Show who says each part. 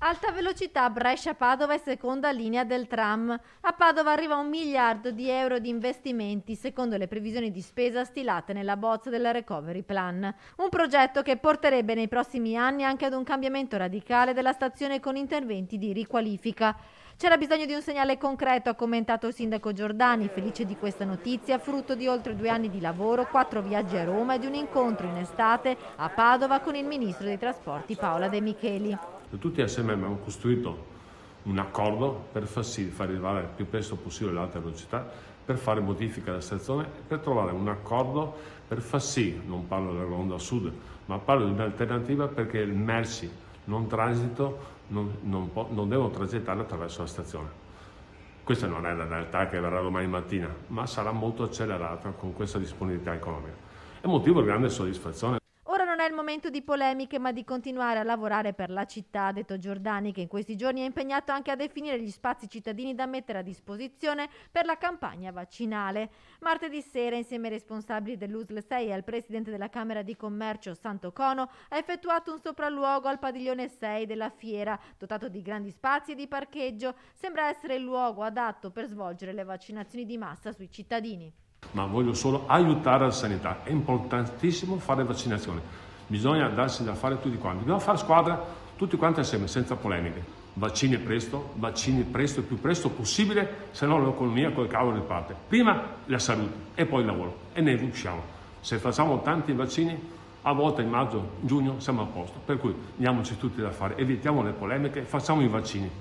Speaker 1: Alta velocità Brescia-Padova e seconda linea del tram. A Padova arriva 1 miliardo di euro di investimenti, secondo le previsioni di spesa stilate nella bozza del Recovery Plan. Un progetto che porterebbe nei prossimi anni anche ad un cambiamento radicale della stazione con interventi di riqualifica. C'era bisogno di un segnale concreto, ha commentato il sindaco Giordani, felice di questa notizia, frutto di oltre 2 anni di lavoro, 4 viaggi a Roma e di un incontro in estate a Padova con il ministro dei trasporti Paola De Micheli.
Speaker 2: Tutti assieme abbiamo costruito un accordo per far sì di far arrivare il più presto possibile l'alta velocità, per fare modifiche alla stazione, per trovare un accordo per far sì, non parlo della Ronda Sud, ma parlo di un'alternativa perché le merci non transito non devono transitare attraverso la stazione. Questa non è la realtà che verrà domani mattina, ma sarà molto accelerata con questa disponibilità economica. È motivo di grande soddisfazione.
Speaker 1: Ora non è il momento di polemiche, ma di continuare a lavorare per la città, ha detto Giordani, che in questi giorni è impegnato anche a definire gli spazi cittadini da mettere a disposizione per la campagna vaccinale. Martedì sera, insieme ai responsabili dell'USL 6 e al presidente della Camera di Commercio Sant'Ocono, ha effettuato un sopralluogo al padiglione 6 della fiera, dotato di grandi spazi e di parcheggio. Sembra essere il luogo adatto per svolgere le vaccinazioni di massa sui cittadini.
Speaker 2: Ma voglio solo aiutare la sanità. È importantissimo fare vaccinazioni. Bisogna darsi da fare tutti quanti. Dobbiamo fare squadra tutti quanti assieme, senza polemiche. Vaccini presto, il più presto possibile, se no l'economia col cavolo riparte. Prima la salute e poi il lavoro e ne riusciamo. Se facciamo tanti vaccini, a volte in maggio, giugno siamo a posto. Per cui diamoci tutti da fare, evitiamo le polemiche, facciamo i vaccini.